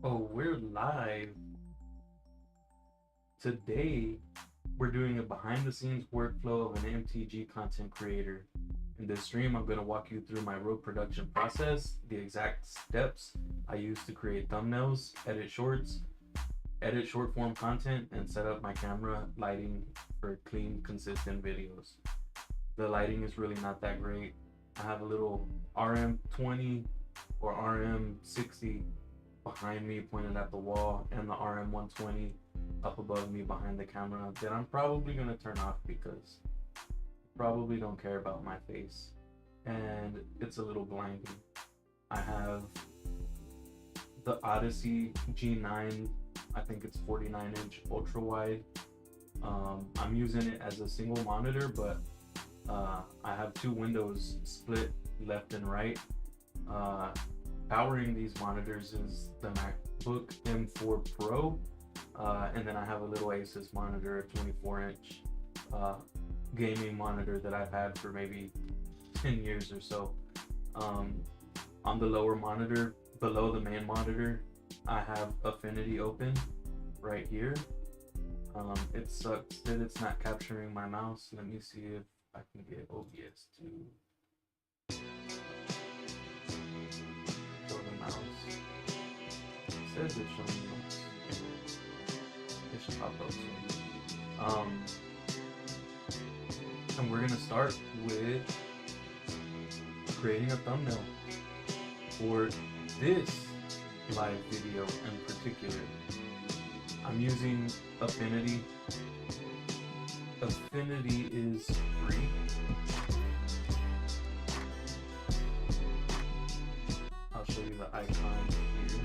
Oh, we're live. Today, we're doing a behind the scenes workflow of an MTG content creator. In this stream, I'm going to walk you through my real production process, the exact steps I use to create thumbnails, edit shorts, edit short form content, and set up my camera lighting for clean, consistent videos. The lighting is really not that great. I have a little RM20 or RM60 behind me pointed at the wall, and the RM120 up above me behind the camera that I'm probably going to turn off because I probably don't care about my face and it's a little blinding. I have the Odyssey G9, I think it's 49-inch ultra wide. I'm using it as a single monitor, but I have two windows split left and right. Powering these monitors is the MacBook M4 Pro, and then I have a little Asus monitor, a 24-inch gaming monitor that I've had for maybe 10 years or so. On the lower monitor, below the main monitor, I have Affinity open right here. It sucks that it's not capturing my mouse. Let me see if I can get OBS to show the mouse. It says it's showing the mouse. It should pop up soon. And we're gonna start with creating a thumbnail for this live video in particular. I'm using Affinity. Affinity is free. I'll show you the icon here.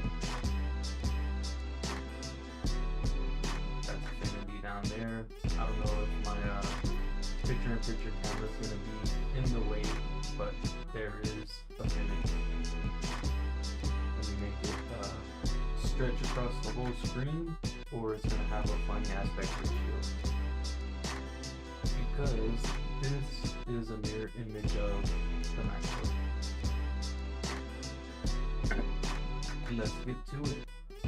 That's Affinity down there. I don't know if my picture-in-picture camera is going to be in the way, but there is Affinity. Let me make it stretch across the whole screen, or it's going to have a funny aspect ratio. Because this is a mirror image of the MacBook. Let's get to it.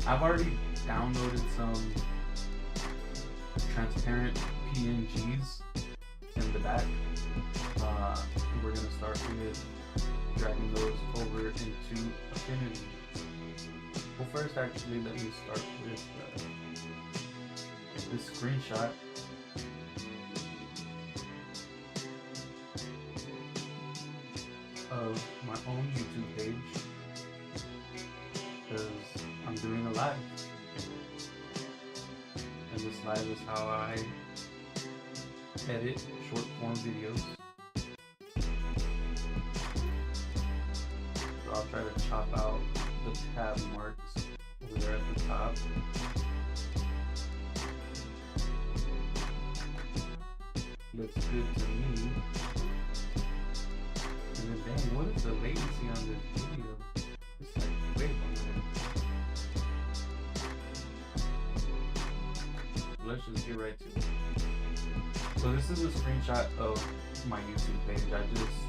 I've already downloaded some transparent PNGs in the back. We're going to start with dragging those over into Affinity. Well, first, actually, let me start with this screenshot. Of my own YouTube page, because I'm doing a live, and this live is how I edit short form videos. So I'll try to chop out the tab marks over there at the top. Looks good to me. And then, dang, what is the latency on this video? It's like, wait a minute. Let's just get right to it. So this is a screenshot of my YouTube page. I just,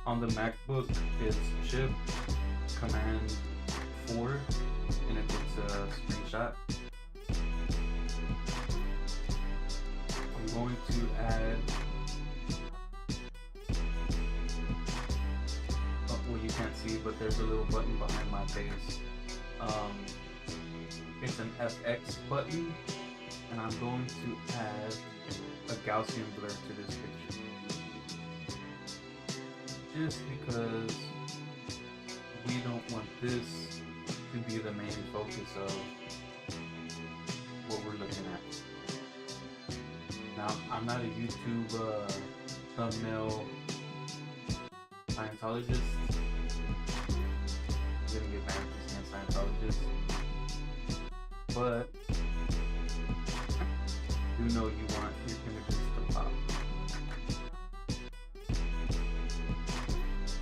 on the MacBook, it's Shift Command 4, and it takes a screenshot. I'm going to add, well, you can't see, but there's a little button behind my face. It's an FX button, and I'm going to add a Gaussian blur to this picture. Just because we don't want this to be the main focus of what we're looking at. Now, I'm not a YouTube thumbnail Scientologist. I'm gonna get banned for saying Scientologist, but you know you want your images to pop.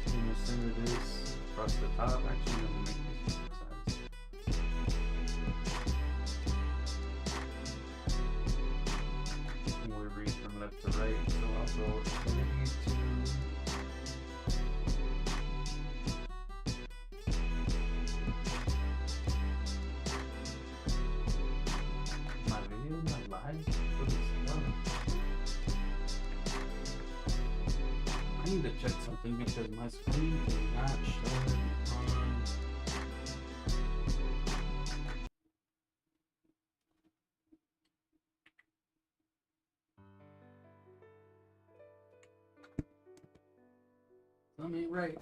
I'm gonna center this across the top. Actually, I'm gonna make this size. And we read from left to right, so I'll go Affinity to something because my screen is not showing on. Something ain't right.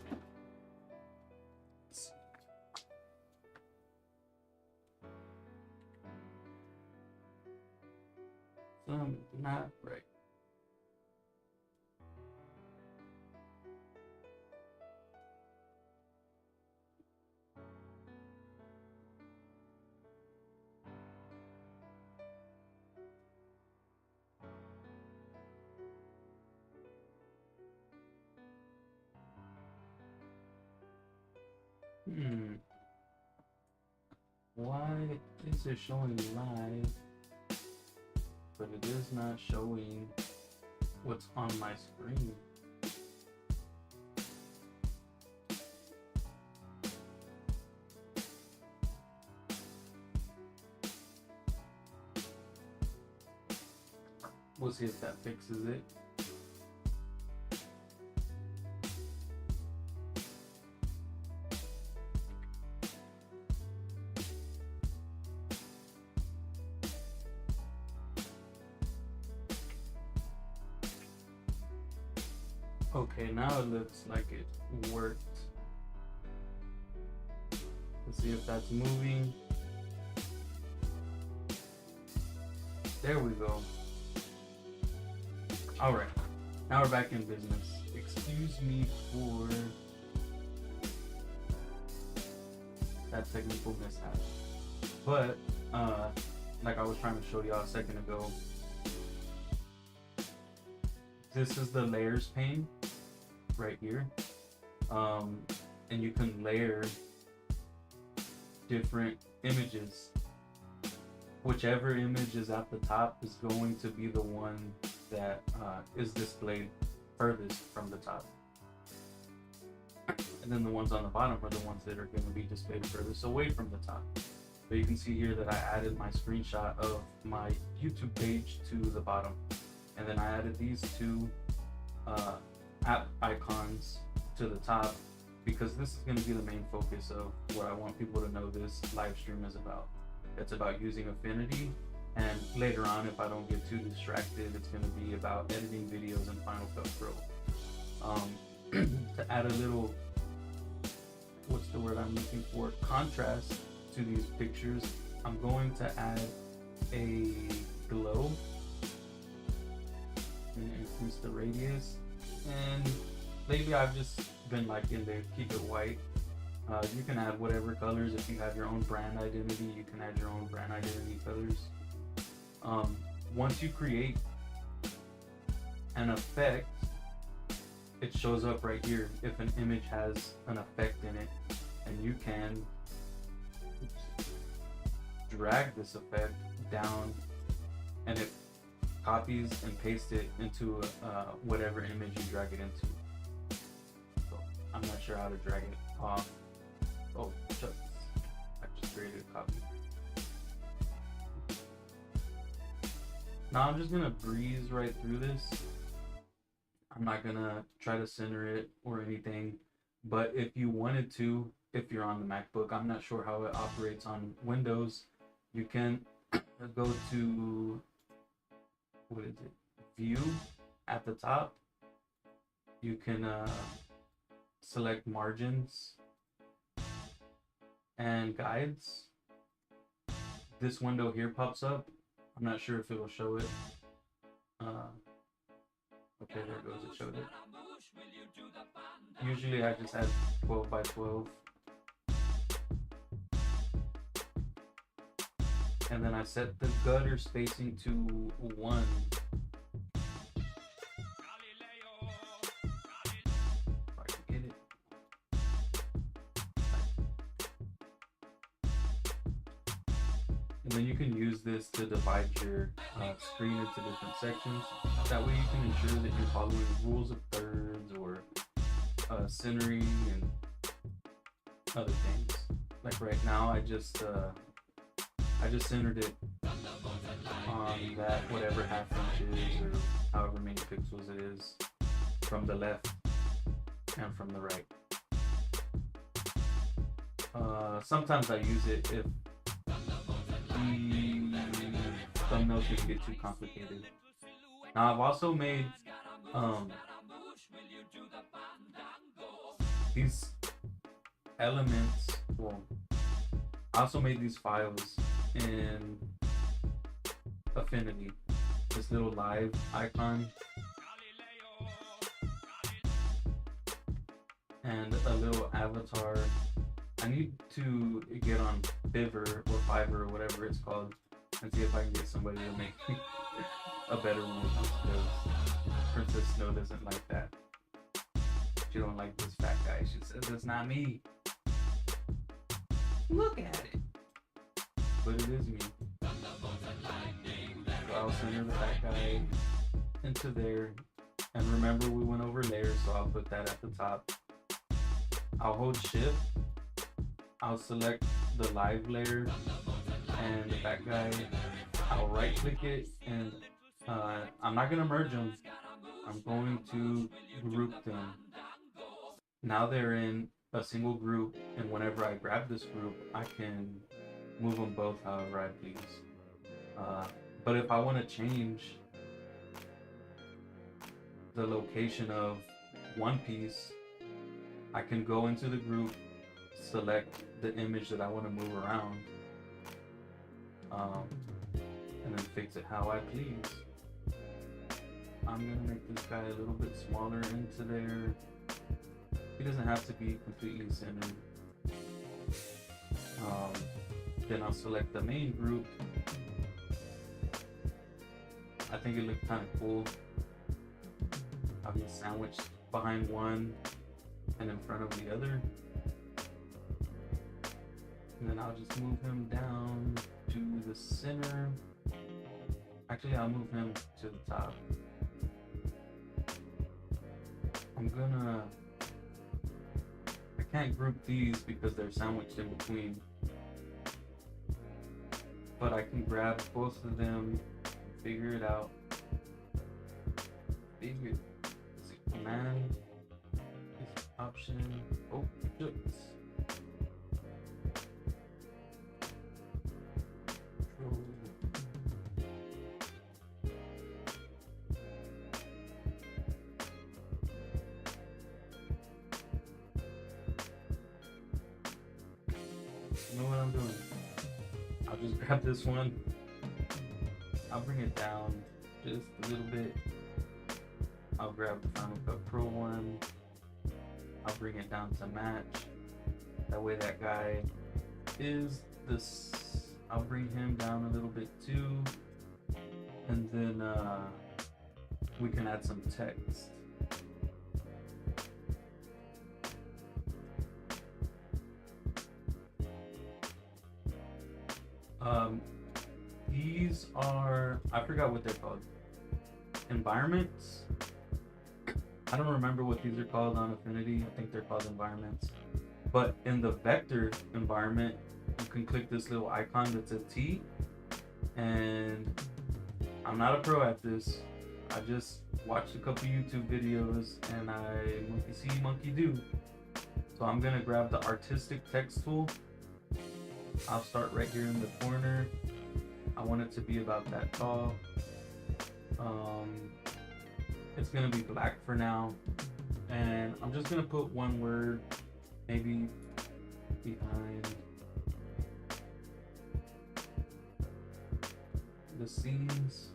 Something not right. Why is it showing live, but it is not showing what's on my screen? We'll see if that fixes it. Okay, now it looks like it worked. Let's see if that's moving. There we go. All right, now we're back in business. Excuse me for that technical mishap. But, like I was trying to show y'all a second ago, this is the layers pane right here. And you can layer different images. Whichever image is at the top is going to be the one that is displayed furthest from the top. And then the ones on the bottom are the ones that are going to be displayed furthest away from the top. But you can see here that I added my screenshot of my YouTube page to the bottom. And then I added these two app icons to the top because this is going to be the main focus of what I want people to know this live stream is about. It's about using Affinity, and later on, if I don't get too distracted, it's going to be about editing videos in Final Cut Pro. To add a little, what's the word I'm looking for, contrast to these pictures, I'm going to add a glow and increase the radius. And lately I've just been like in there, keep it white. You can add whatever colors. If you have your own brand identity, you can add your own brand identity colors. Once you create an effect, it shows up right here if an image has an effect in it, and you can drag this effect down and it copies and pastes it into whatever image you drag it into. So I'm not sure how to drag it off. Oh, shucks. I just created a copy. Now I'm just gonna breeze right through this. I'm not gonna try to center it or anything, but if you wanted to, if you're on the MacBook, I'm not sure how it operates on Windows, you can go to, what is it, View at the top. You can select Margins and Guides. This window here pops up. I'm not sure if it will show it. Okay, there it goes, it showed it. Usually I just add 12 by 12. And then I set the gutter spacing to 1. If I can get it. And then you can use this to divide your screen into different sections. That way you can ensure that you're following rules of thirds or centering and other things. Like right now, I just centered it on that whatever half inch is or however many pixels it is from the left and from the right. Sometimes I use it if the thumbnails just get too complicated. Now I've also made these elements. Well, I also made these files in Affinity. This little live icon and a little avatar. I need to get on Fiverr or Fiverr or whatever it's called and see if I can get somebody to make me a better one, because Princess Snow doesn't like that. She don't like this fat guy. She says it's not me. Look at it. But it is me. So I'll center the fat guy into there. And remember, we went over layers, so I'll put that at the top. I'll hold shift. I'll select the live layer and the fat guy. I'll right click it, and I'm not gonna merge them. I'm going to group them. Now they're in a single group, and whenever I grab this group, I can move them both however I please. But if I want to change the location of one piece, I can go into the group, select the image that I want to move around, and then fix it how I please. I'm gonna make this guy a little bit smaller into there. He doesn't have to be completely centered. Then I'll select the main group. I think it looked kind of cool. I'll be sandwiched behind one and in front of the other. And then I'll just move him down to the center. Actually, I'll move him to the top. I can't group these because they're sandwiched in between. But I can grab both of them, figure it out. Command, option, oh, shucks. You know what I'm doing? I'll just grab this one. I'll bring it down just a little bit. I'll grab the Final Cut Pro one. I'll bring it down to match. That way that guy is this. I'll bring him down a little bit too. And then we can add some text. These are, I forgot what they're called. Environments. I don't remember what these are called on Affinity. I think they're called environments. But in the vector environment, you can click this little icon that's a T. And I'm not a pro at this. I just watched a couple YouTube videos and I monkey see, monkey do. So I'm gonna grab the artistic text tool. I'll start right here in the corner. I want it to be about that tall. It's gonna be black for now. And I'm just gonna put one word, maybe behind the scenes.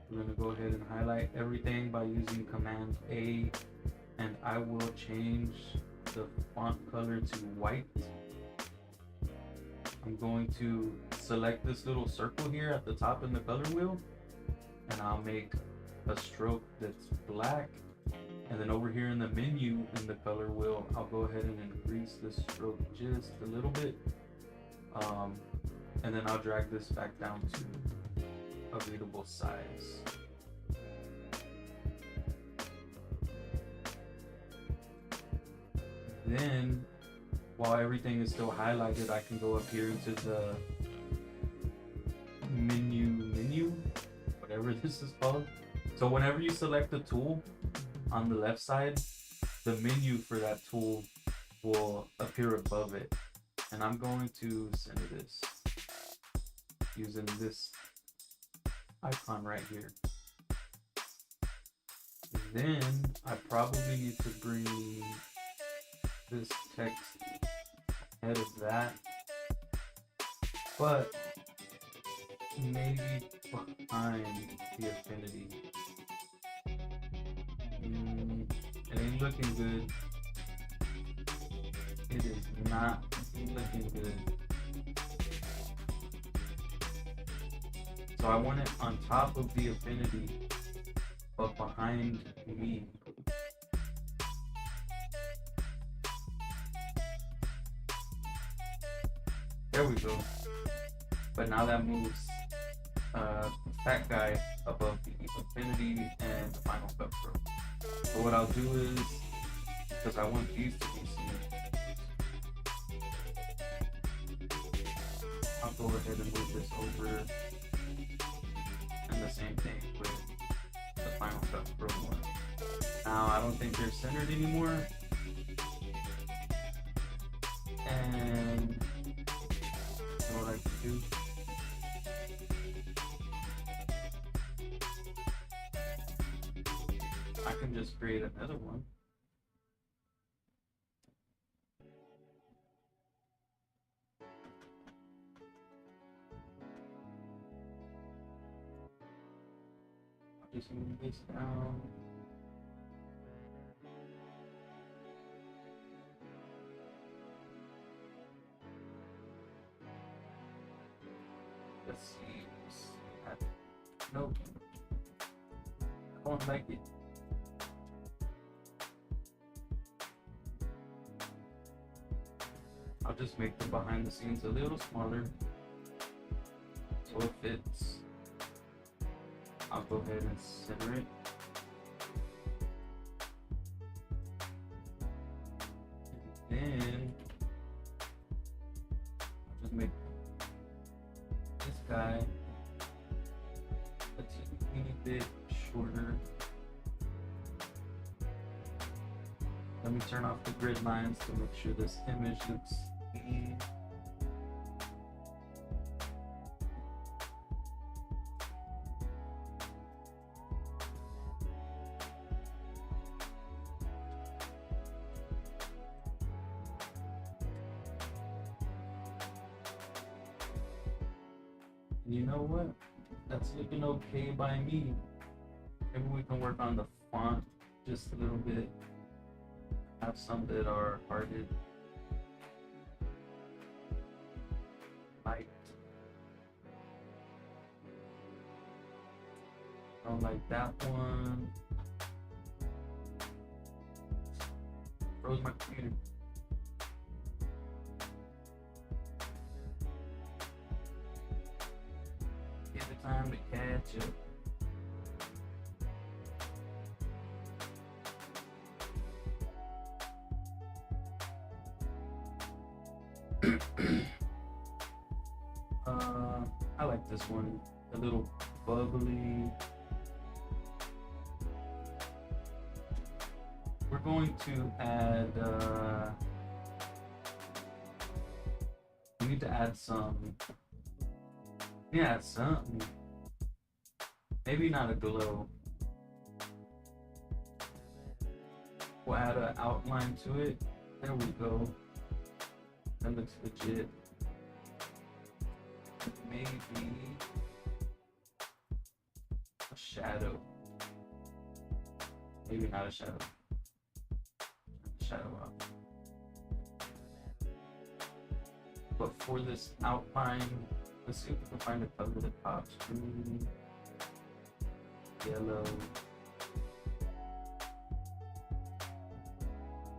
We're gonna go ahead and highlight everything by using Command A, and I will change the font color to white. I'm going to select this little circle here at the top in the color wheel, and I'll make a stroke that's black. And then over here in the menu in the color wheel, I'll go ahead and increase the stroke just a little bit. And then I'll drag this back down to a readable size. Then, while everything is still highlighted, I can go up here into the menu, whatever this is called. So whenever you select a tool, on the left side, the menu for that tool will appear above it. And I'm going to center this using this icon right here. And then I probably need to bring this text ahead of that, but maybe behind the Affinity. It ain't looking good. It is not looking good. So I want it on top of the Affinity, but behind me. There we go. But now that moves that guy above the Affinity and the Final Cut Pro. So what I'll do is, because I want these to be seen, I'll go ahead and move this over, and the same thing with the Final Cut Pro one. Now I don't think they're centered anymore, and you know what I can do? I can just create another one. I'll just move this down. Let's see. Nope. I don't like it. I'll just make the behind the scenes a little smaller so it fits. I'll go ahead and center it. And then I'll just make this guy a teeny bit shorter. Let me turn off the grid lines to make sure this image looks clean. And you know what? That's looking okay by me. Maybe we can work on the font just a little bit. Have some that are hearted. Light. Don't like that one. Froze my computer. Give it time to catch up. I like this one, a little bubbly. We're going to add, we need to add some, yeah, something. Maybe not a glow. We'll add an outline to it. There we go. That looks legit. Maybe a shadow. Maybe not a shadow. Shadow out. But for this outline, let's see if we can find a color that pops. Green, yellow.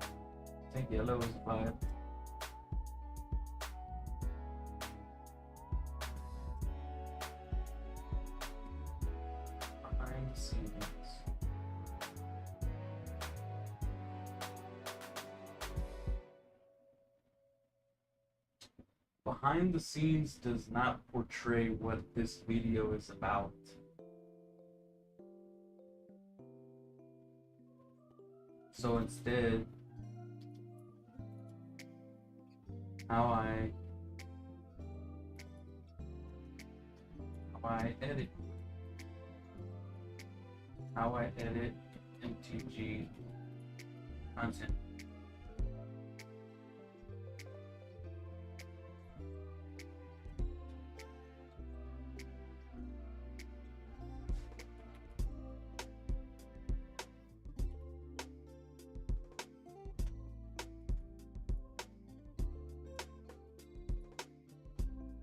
I think yellow is the vibe. Behind the scenes does not portray what this video is about. So instead, how I edit MTG content.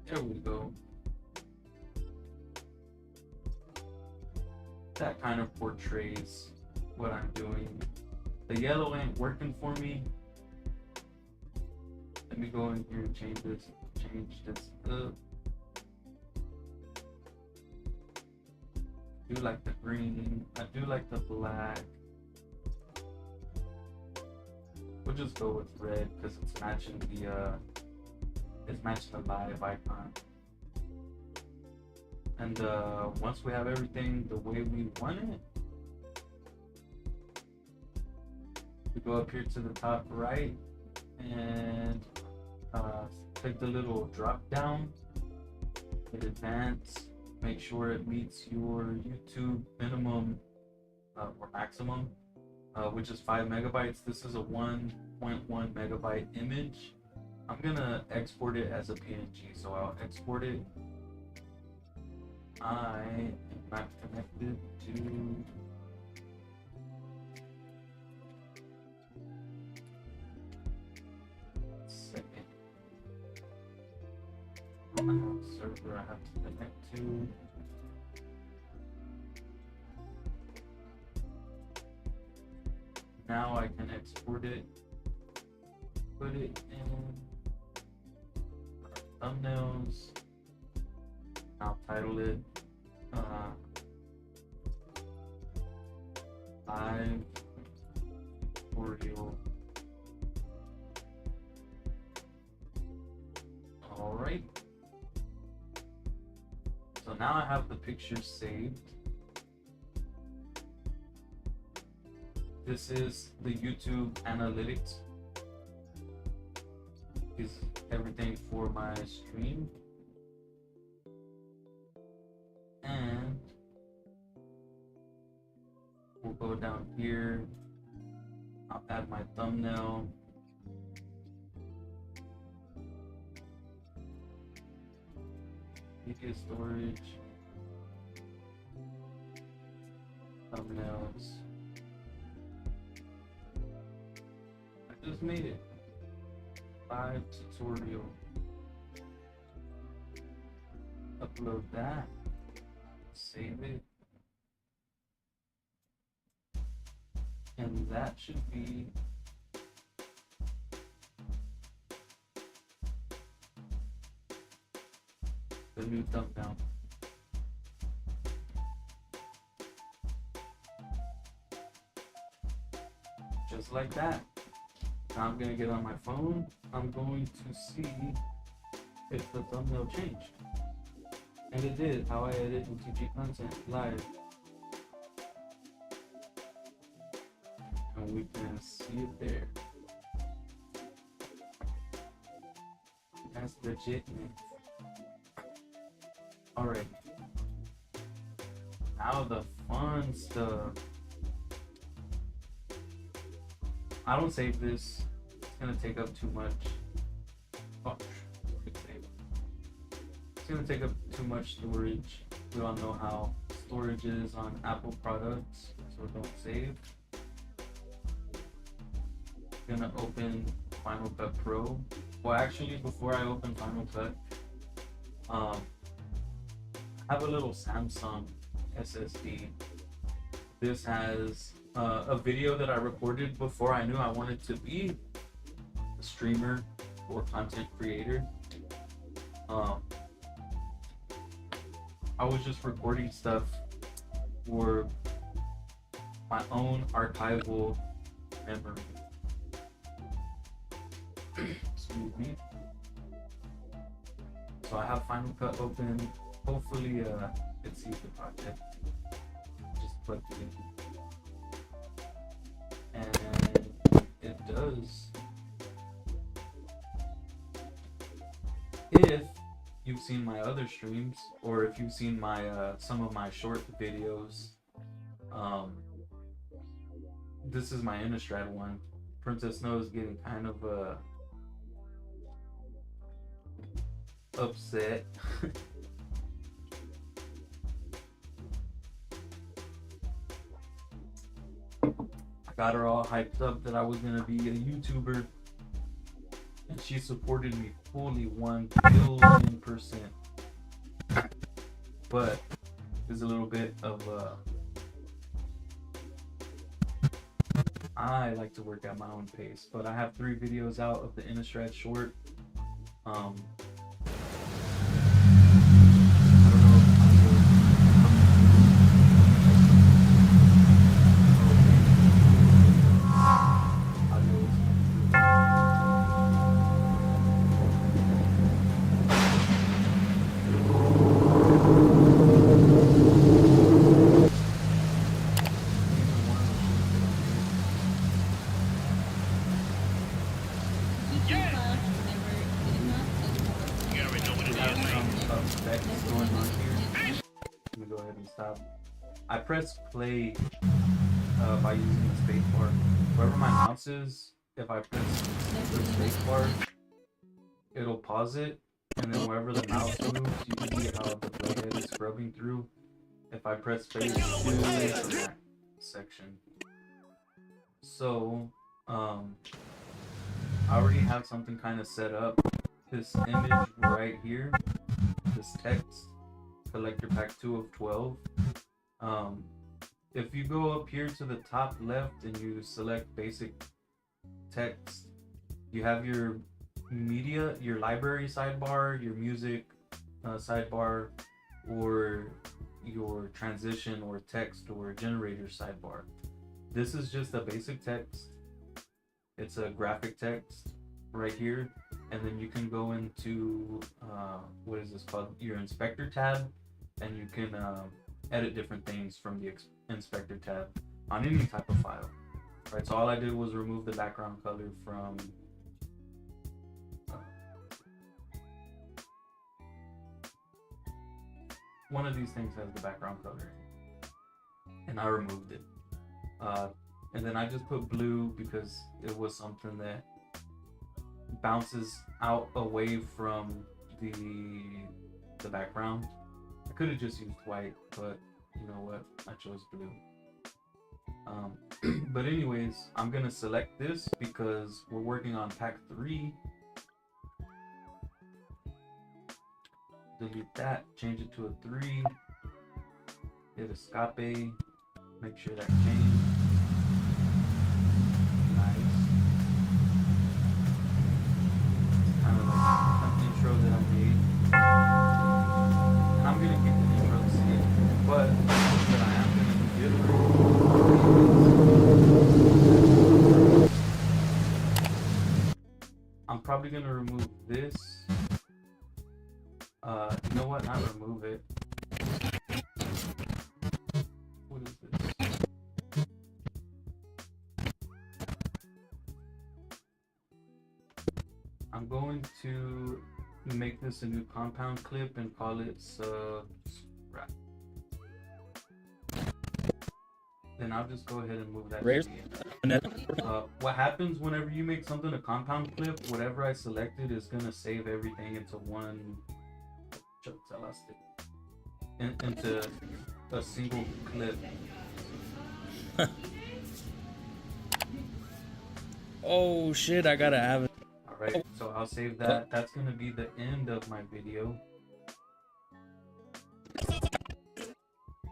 There we go. That kind of portrays what I'm doing. The yellow ain't working for me. Let me go in here and change this up. I do like the green. I do like the black. We'll just go with red because it's matching the live icon. And once we have everything the way we want it, we go up here to the top right and click the little drop down, hit advanced, make sure it meets your YouTube minimum or maximum, which is 5 megabytes. This is a 1.1 megabyte image. I'm gonna export it as a PNG, so I'll export it. I am not connected to second. I don't have a server I have to connect to. Now I can export it, put it in our thumbnails. I'll title it live tutorial. Alright. So now I have the picture saved. This is the YouTube analytics. Is everything for my stream. And we'll go down here. I'll add my thumbnail. Media storage. Thumbnails. I just made it. Live tutorial. Upload that. Save it. And that should be the new thumbnail. Just like that. Now I'm gonna get on my phone. I'm going to see if the thumbnail changed. And it did. How I edit MTG content live. And we can see it there. That's legit. Alright. Now the fun stuff. I don't save this. It's gonna take up too much. Oh, it's gonna take up too much storage. We all know how storage is on Apple products, so don't save. I'm gonna open Final Cut Pro. Well, actually, before I open Final Cut, I have a little Samsung SSD. This has a video that I recorded before I knew I wanted to be a streamer or content creator. I was just recording stuff for my own archival memory. Excuse me. So I have Final Cut open. Hopefully it sees the project. Just plug it in. And because if you've seen my other streams, or if you've seen my some of my short videos, this is my Innistrad one. Princess Snow is getting kind of upset. I got her all hyped up that I was gonna be a YouTuber, and she supported me fully 1,000,000,000%. But there's a little bit of I like to work at my own pace, but I have 3 videos out of the Innistrad short. I don't know I press play by using the space bar. Wherever my mouse is, if I press the space bar, it'll pause it, and then wherever the mouse moves, you can see how the playhead is scrubbing through. If I press space, it's in that section. So, I already have something kind of set up. This image right here, this text, collector pack 2 of 12. If you go up here to the top left and you select basic text, you have your media, your library sidebar, your music sidebar, or your transition or text or generator sidebar. This is just a basic text. It's a graphic text right here, and then you can go into what is this called? Your inspector tab, and you can edit different things from the inspector tab on any type of file. Right, so all I did was remove the background color from one of these things has the background color, and I removed it. And then I just put blue because it was something that bounces out away from the background. I could have just used white, but you know what? I chose blue. But anyways, I'm gonna select this because we're working on pack 3. Delete that, change it to a 3. Hit escape, make sure that changed. Nice. Kind of like an intro that I made. And I'm gonna keep the intro the same, but that I am gonna do different. I'm probably gonna remove this. You know what? Not remove it. What is this? I'm going to make this a new compound clip and call it subscribe. Then I'll just go ahead and move that. What happens whenever you make something a compound clip, whatever I selected is gonna save everything into one. I lost it. Into a single clip. Oh shit! I gotta have it. All right, so I'll save that. That's gonna be the end of my video.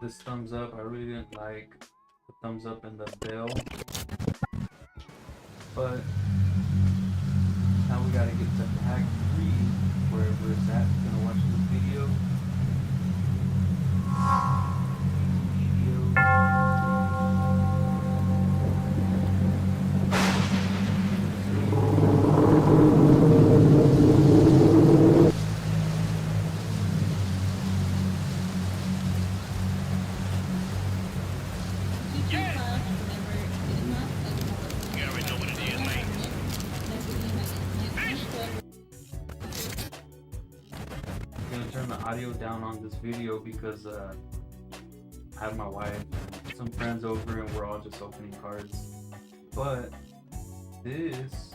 This thumbs up, I really didn't like the thumbs up and the bell, but now we gotta get to pack 3, wherever it's at. Gonna watch this video. audio down on this video because I had my wife and some friends over and we're all just opening cards. But this,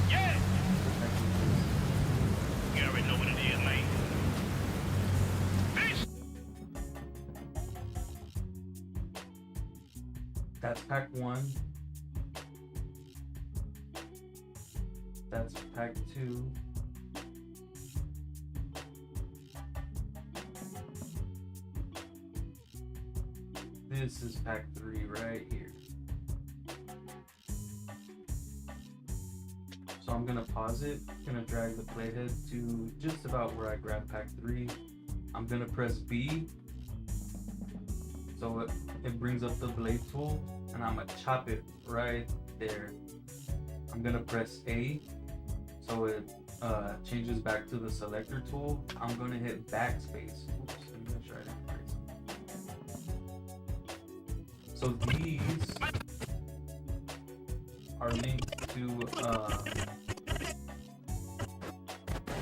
Yeah! You already know what it is, man. Fish! that's pack 1. That's pack 2. This is pack 3 right here. So I'm gonna pause it, gonna drag the playhead to just about where I grabbed pack 3. I'm gonna press B, so it brings up the blade tool, and I'm gonna chop it right there. I'm gonna press A, so it changes back to the selector tool. I'm gonna hit backspace. Oops, let me make sure I didn't break something. So these are linked to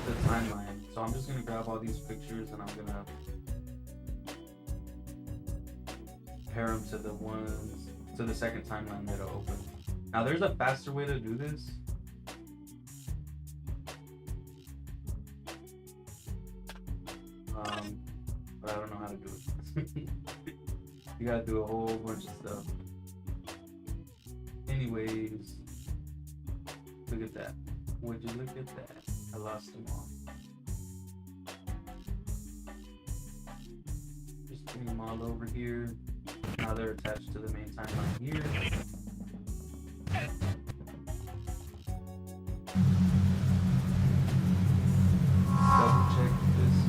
the timeline. So I'm just gonna grab all these pictures and I'm gonna pair them to the second timeline that I open. Now there's a faster way to do this. But I don't know how to do it. You gotta do a whole bunch of stuff. Anyways, look at that. Would you look at that? I lost them all. Just bring them all over here. Now they're attached to the main timeline here. Double check this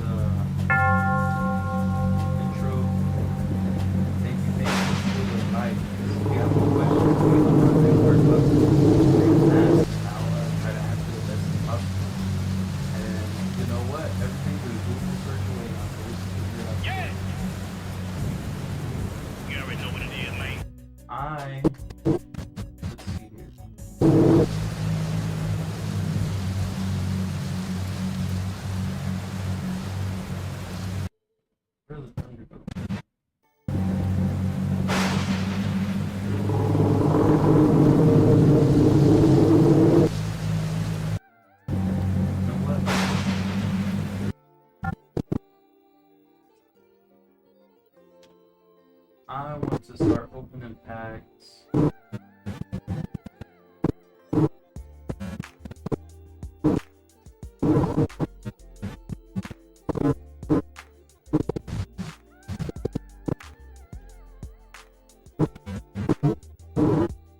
intro. Thank you for the like. If you have any questions, please don't hesitate to work up. I'll try to answer the best as possible. And you know what? Everything is Google search away now, so we can figure it out. Yeah! You already know what it is, man. Let's see here. Where's the thunder go? You know what? I want to start opening packs.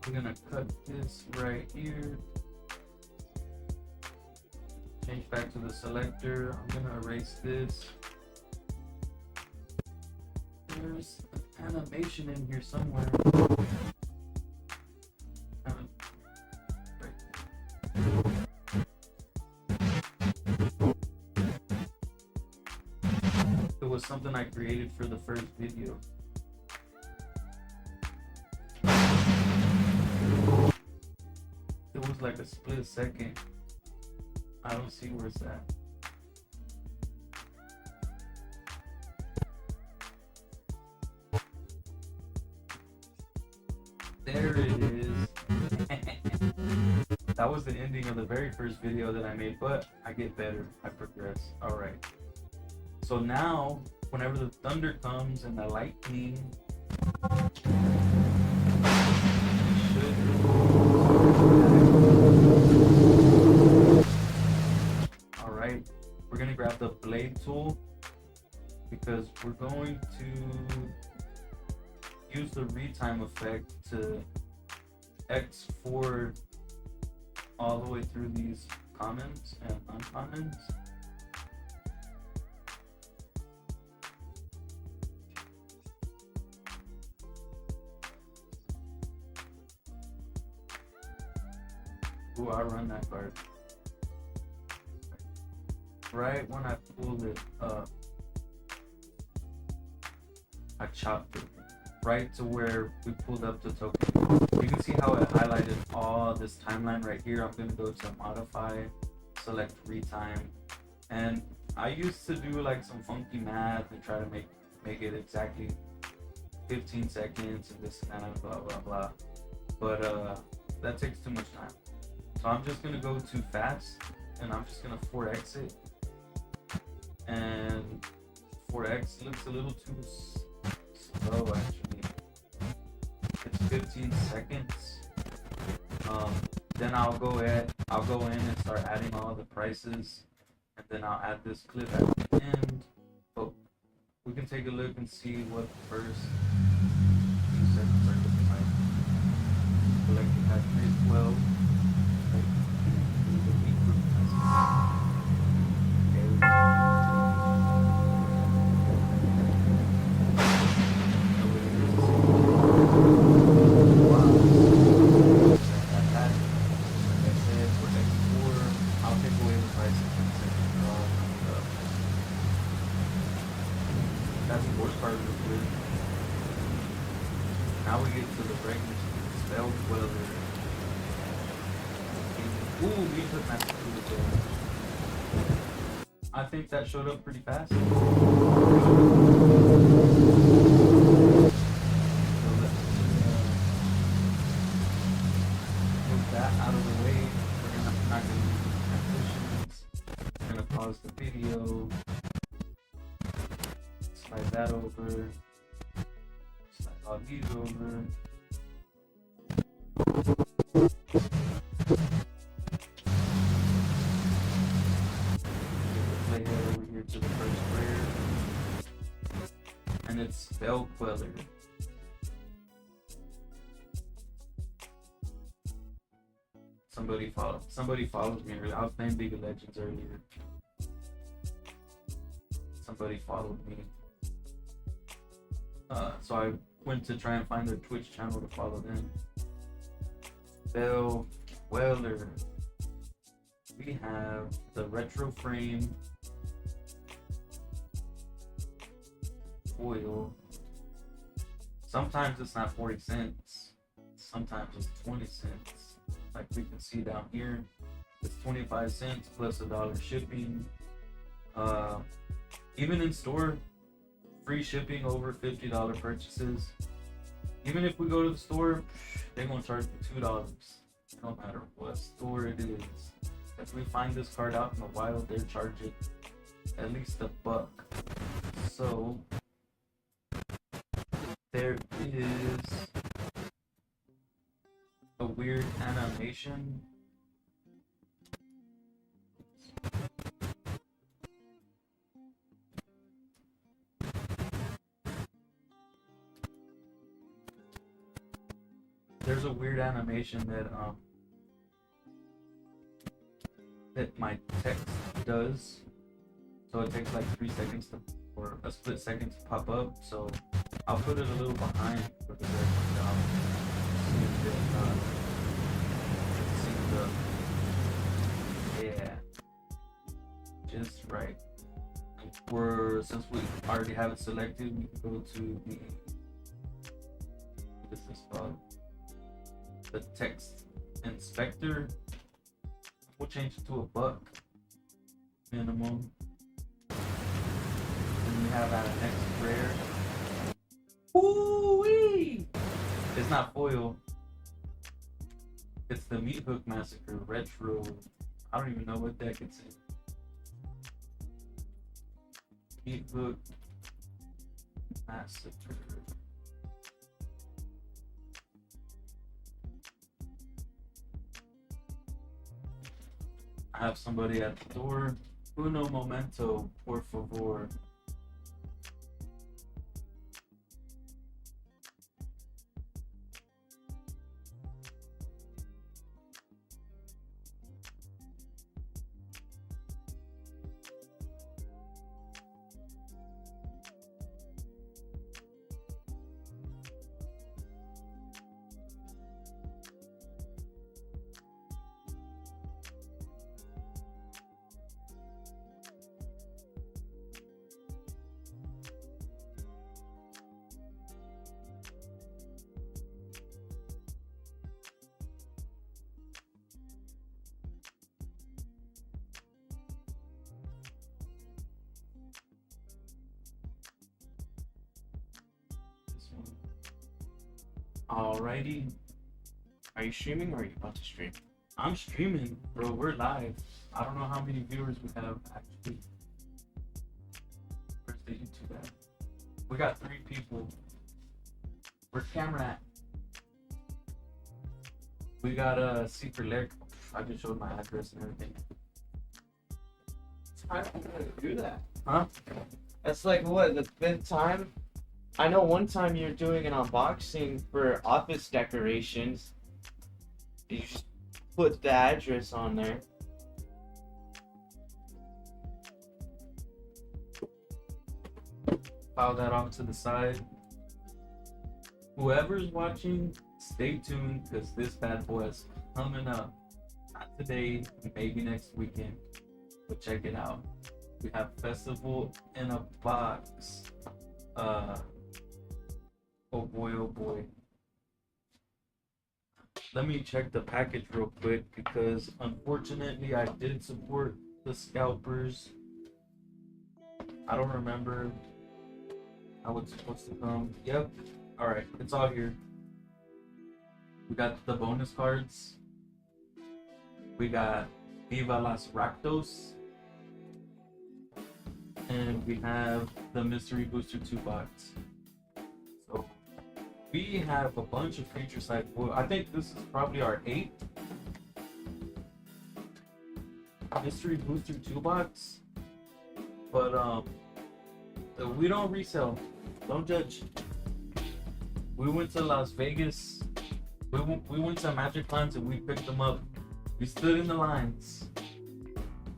I'm gonna cut this right here. Change back to the selector. I'm gonna erase this. There's an animation in here somewhere. It was something I created for the first video. It was like a split second. I don't see where it's at. There it is. That was the ending of the very first video that I made, but I get better. I progress. Alright. So now, whenever the thunder comes and the lightning, it should. Alright. We're gonna grab the blade tool because we're going to use the retime effect to X forward all the way through these commons and uncommons. Ooh, I run that card. Right when I pulled it up, I chopped it right to where we pulled up the token. You can see how it highlighted all this timeline right here. I'm going to go to modify, select retime, and I used to do like some funky math and try to make it exactly 15 seconds and this and that, blah blah blah. But that takes too much time. So I'm just gonna go too fast, and I'm just gonna 4x it. And 4x looks a little too slow actually. It's 15 seconds. Then I'll go in and start adding all the prices, and then I'll add this clip at the end. But we can take a look and see what the first few seconds are looking like. Selecting that 312. That's the worst part of this video. Now we get to the regular spell weather. Ooh, we took that to the I think that showed up pretty fast. So let's move that out of the way. We're not going to use transitions. We're going to pause the video. Slide that over. Slide all these over. Play head over here to the first prayer. And it's Spell Queller. Somebody follows me earlier. I was playing League of Legends earlier. Somebody followed me. So I went to try and find their Twitch channel to follow them. Bell Weller. We have the retro frame foil. Sometimes it's not 40 cents. Sometimes it's 20 cents. Like we can see down here, it's 25 cents plus $1 shipping. Even in store, free shipping over $50 purchases. Even if we go to the store, they're gonna charge me $2. No matter what store it is. If we find this card out in the wild, they're charging at least $1. So there is a weird animation. There's a weird animation that my text does. So it takes like 3 seconds or a split second to pop up. So I'll put it a little behind for the rest yeah, just right. Since we already have it selected, we can go to the what is this called? The text inspector. We'll change it to $1 minimum. And we have our next rare. Ooh-wee! It's not foil. It's the Meat Hook Massacre Retro. I don't even know what deck it's in. Meat Hook Massacre. I have somebody at the door. Uno momento, por favor. Alrighty, Are you streaming or are you about to stream? I'm streaming, bro. We're live. I don't know how many viewers we have actually. Where's the YouTube at? We got 3 people. Where's camera at? We got a secret lyric. I just showed my address and everything. How do you do that? Huh? That's like what, the 5th time? I know one time you're doing an unboxing for office decorations. You just put the address on there. File that off to the side. Whoever's watching, stay tuned because this bad boy is coming up. Not today, maybe next weekend. But check it out. We have Festival in a Box. Oh boy, oh boy. Let me check the package real quick because unfortunately I did support the scalpers. I don't remember how it's supposed to come. Yep. Alright, it's all here. We got the bonus cards. We got Viva Las Ractos. And we have the Mystery Booster 2 box. So we have a bunch of creature side. Well, I think this is probably our 8th Mystery Booster 2 box. But we don't resell. Don't judge. We went to Las Vegas. We went to Magic Lands and we picked them up. We stood in the lines.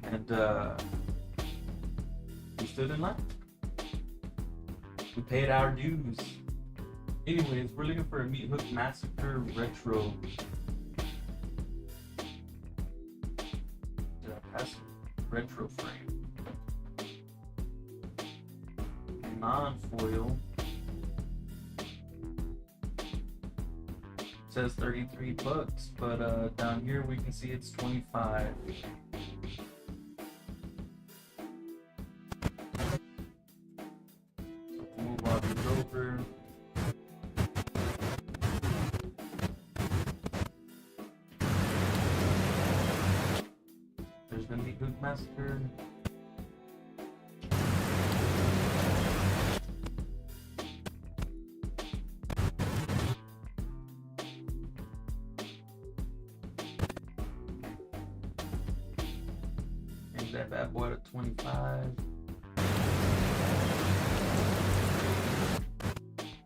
And we stood in line. We paid our dues. Anyways, we're looking for a Meat Hook Massacre Retro. Did I pass retro frame? Non-foil. Says 33 bucks, but down here we can see it's 25. Move all these over. There's the Meat Hook Massacre. And that bad boy at 25.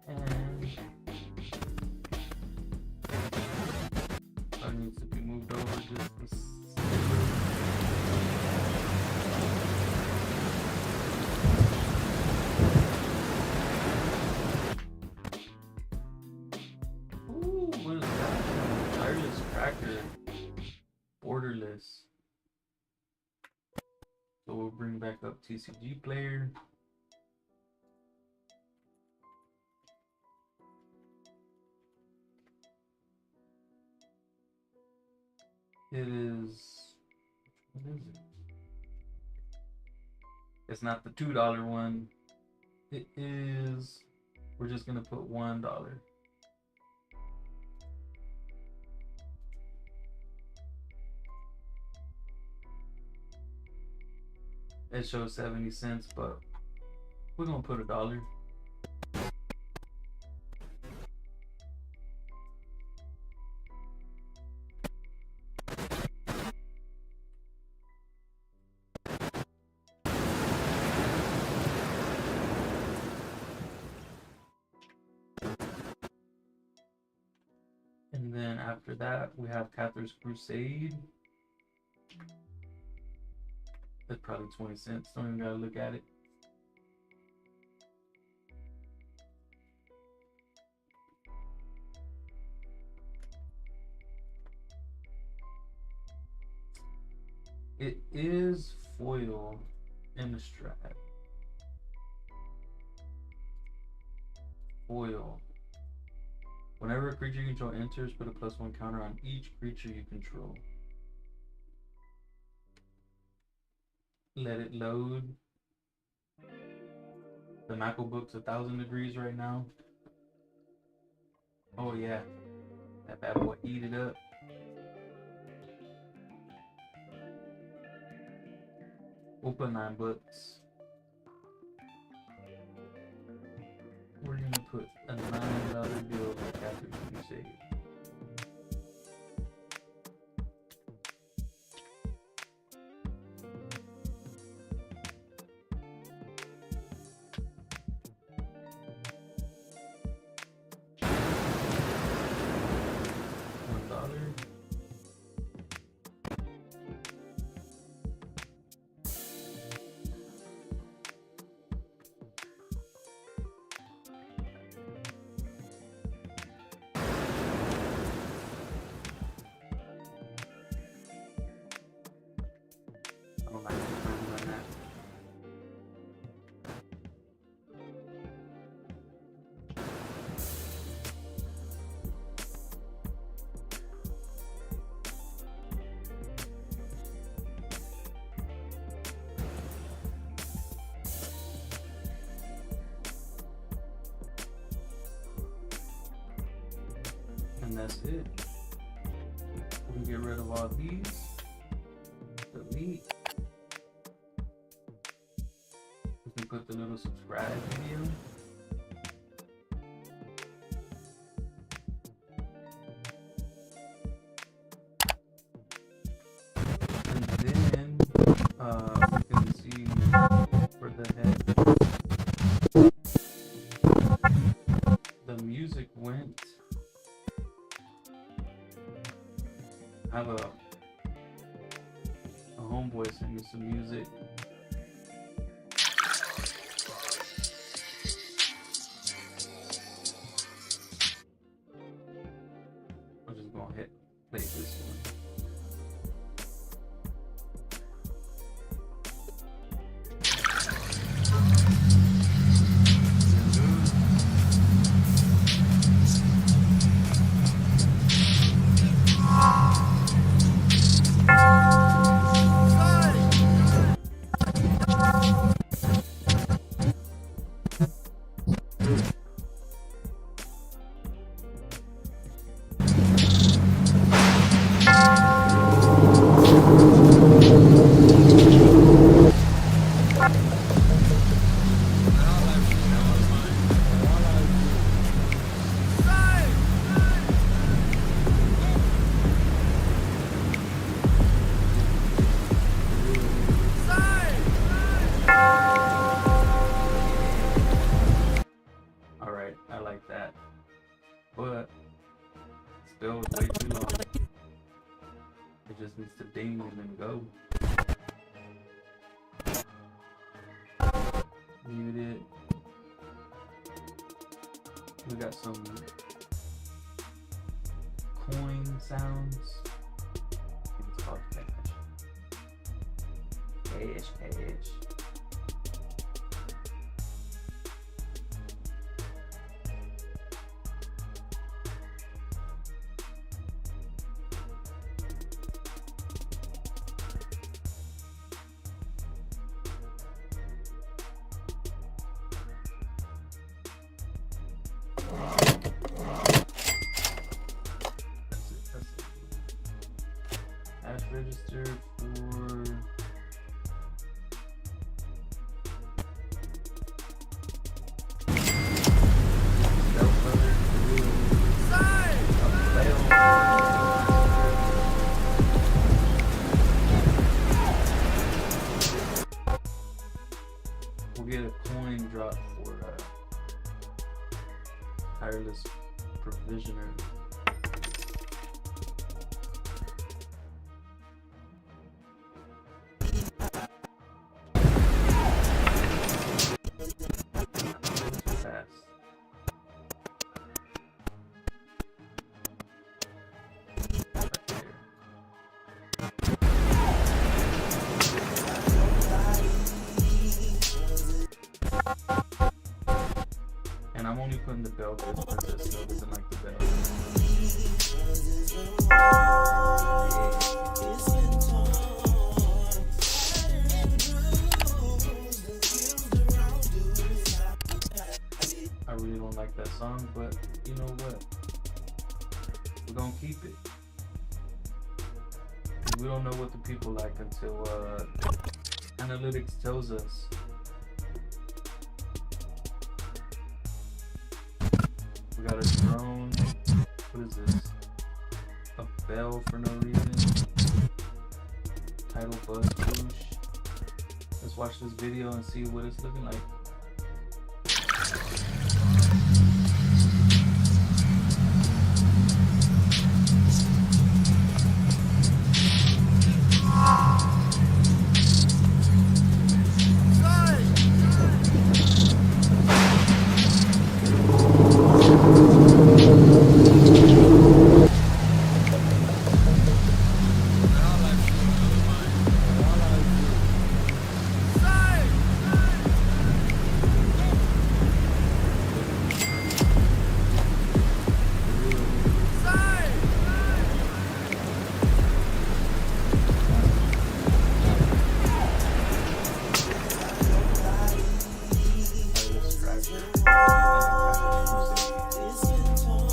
And that needs to be moved over just a Ooh, what is that? Tireless Cracker. Borderless. So we'll bring back up TCG player. It is. What is it? It's not the $2 one. It is. We're just gonna put $1. It shows 70 cents, but we're gonna put $1. And then after that, we have Cather's Crusade. That's probably 20 cents. Don't even gotta look at it. It is foil in the strap. Foil. Whenever a creature you control enters, put a +1 counter on each creature you control. Let it load. The MacBook's 1,000 degrees right now. Oh yeah, that bad boy eat it up. We'll put $9. We're gonna put a $9 bill after you save. I don't like the that. And that's it. We can get rid of all these. Delete. We can put the little subscribe video. And then we can see for the head. The music went. I have a homeboy send me some music. I'm just gonna hit play this one. Alright, I like that. But still way too long. It just needs to ding and then go. Mute it. We got some coin sounds. I think it's called cash. Cash. Cash register for we'll get a coin drop for tireless provisioner. And I'm only putting the bell because Princess still doesn't like the bell. I really don't like that song, but you know what? we're gonna keep it. We don't know what the people like until analytics tells us. We got a drone. What is this? A bell for no reason. Title buzz push. Let's watch this video and see what it's looking like.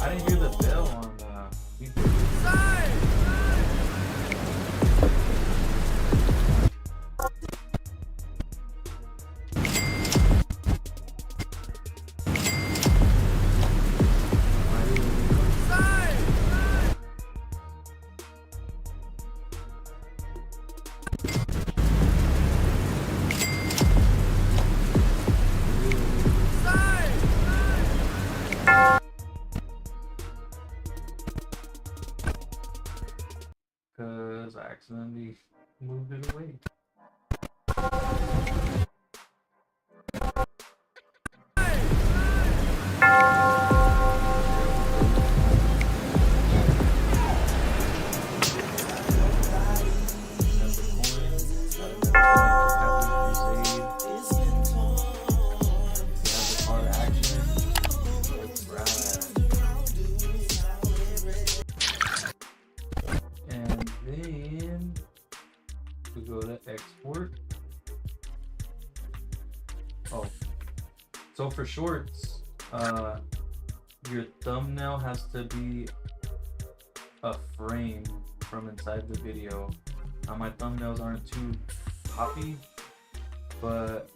I didn't hear the bell on YouTube. Because I accidentally moved it away. Go to export. Oh, so for shorts, your thumbnail has to be a frame from inside the video. My thumbnails aren't too poppy, but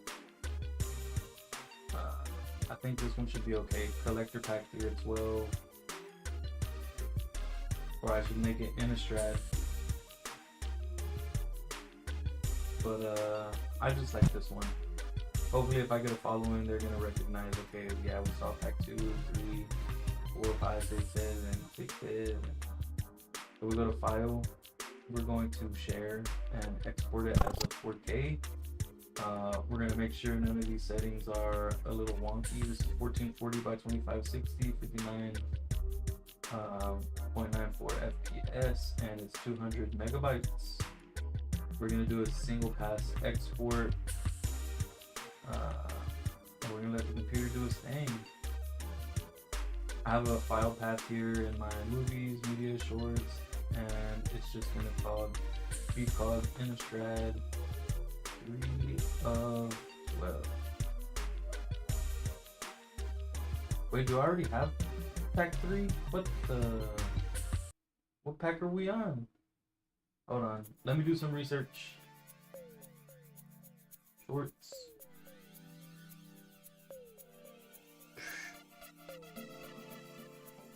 I think this one should be okay. Collector pack here 12, or I should make it in a strat. But I just like this one. Hopefully if I get a following, they're gonna recognize, okay, yeah, we saw pack 2, 3, 4, 5, 6, 7, 6, 7. So we go to file, we're going to share and export it as a 4K. We're gonna make sure none of these settings are a little wonky. This is 1440 by 2560, 59.94 FPS, and it's 200 megabytes. We're gonna do a single pass export. We're gonna let the computer do its thing. I have a file path here in my movies, media, shorts, and it's just gonna be called Innistrad 3 of 12. Wait, do I already have pack 3? What pack are we on? Hold on, let me do some research. Shorts.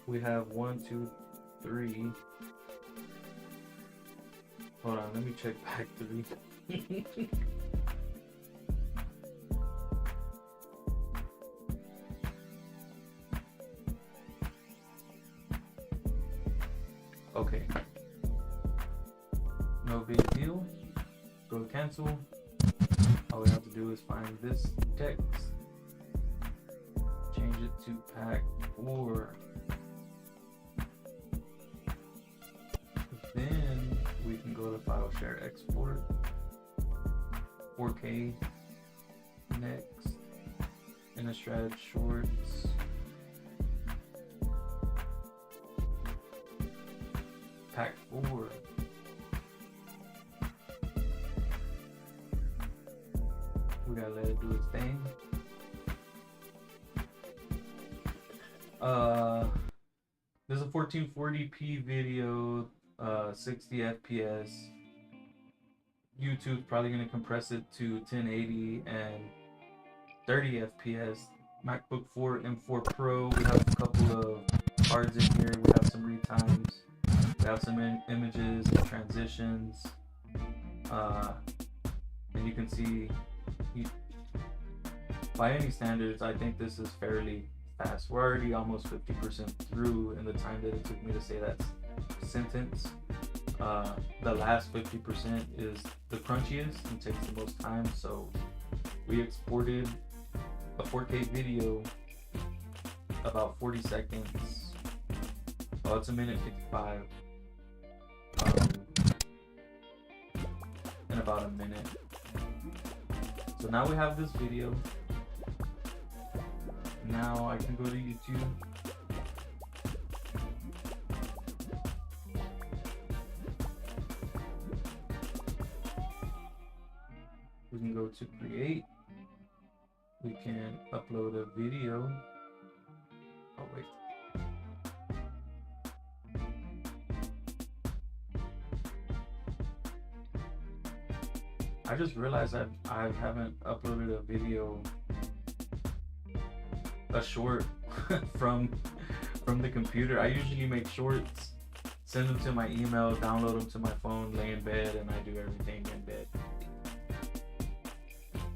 We have 1, 2, 3. Hold on, let me check pack 3. Okay. No big deal. Go to cancel. All we have to do is find this text. Change it to pack 4. Then we can go to file, share, export. 4K. Next. Innistrad shorts. Pack 4. We gotta let it do its thing. There's a 1440p video, 60 FPS. YouTube's probably gonna compress it to 1080 and 30 FPS. MacBook 4 M4 Pro. We have a couple of cards in here. We have some retimes. We have some images and transitions. And you can see, by any standards, I think this is fairly fast. We're already almost 50% through in the time that it took me to say that sentence. The last 50% is the crunchiest and takes the most time. So we exported a 4K video about 40 seconds. Oh, it's a minute 55. In about a minute. So now we have this video. Now I can go to YouTube. We can go to create. We can upload a video. Oh wait. I just realized that I haven't uploaded a video, a short from the computer. I usually make shorts, send them to my email, download them to my phone, lay in bed, and I do everything in bed.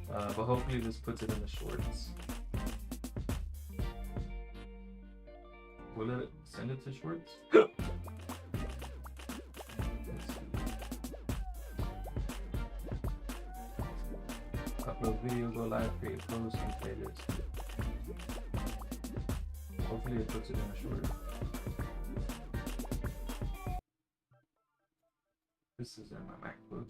But hopefully this puts it in the shorts. Will it send it to shorts? Upload video, go live, create post, and play this. Hopefully it puts it in a short. This is in my MacBook.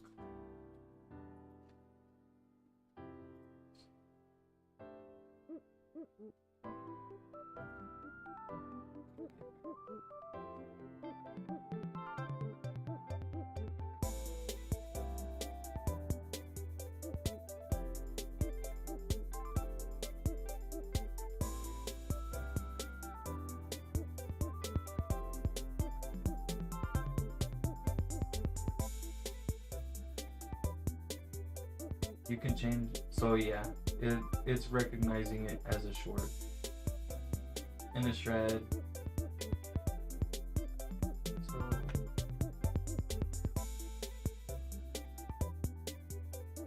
You can change, so yeah, it's recognizing it as a short. In the shred. So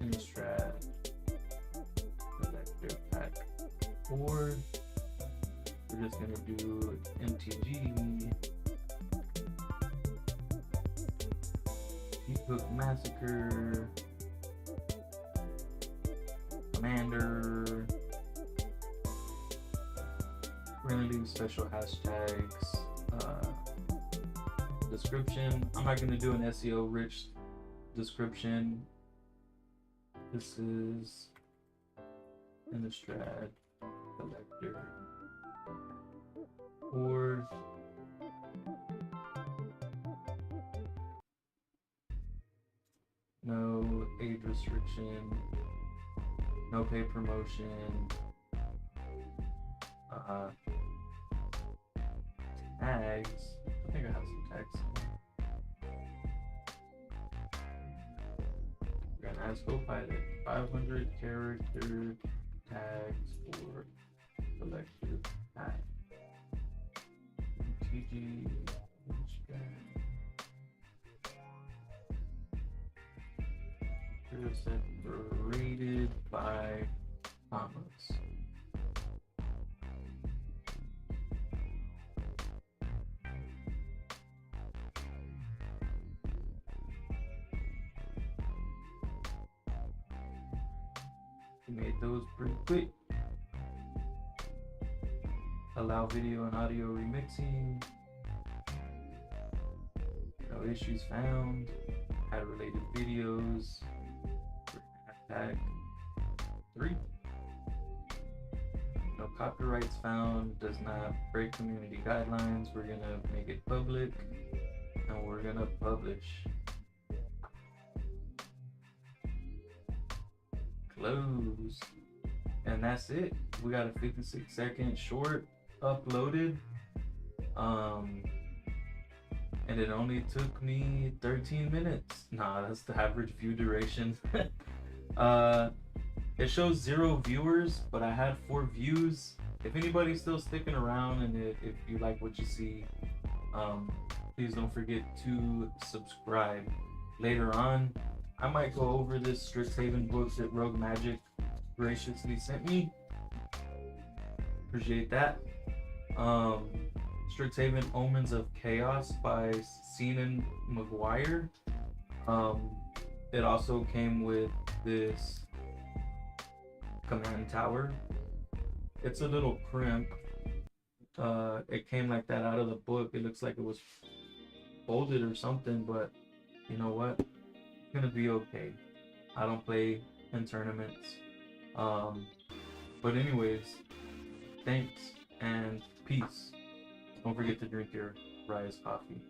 in the shred, selector pack 4. We're just gonna do MTG. Ebook Massacre. Commander. We're gonna leave special hashtags. Description. I'm not gonna do an SEO rich description. This is in the Strad collector. Or no age restriction. No pay promotion. Tags. I think I have some tags. We're gonna ask Copilot 500 character tags for collector tag. MTG. Separated by commas. We made those pretty quick. Allow video and audio remixing. No issues found. Add related videos. Tag 3. No copyrights found, does not break community guidelines. We're gonna make it public and we're gonna publish. Close. And that's it. We got a 56-second short uploaded. And it only took me 13 minutes. Nah, that's the average view duration. It shows 0 viewers, but I had 4 views. If anybody's still sticking around and if you like what you see, please don't forget to subscribe. Later on, I might go over this Strixhaven book that Rogue Magic graciously sent me. Appreciate that. Strixhaven Omens of Chaos by Seanan McGuire. It also came with this command tower. It's a little crimp. It came like that out of the book. It looks like it was folded or something, but you know what? It's gonna be okay. I don't play in tournaments. But anyways, thanks and peace. Don't forget to drink your Rise coffee.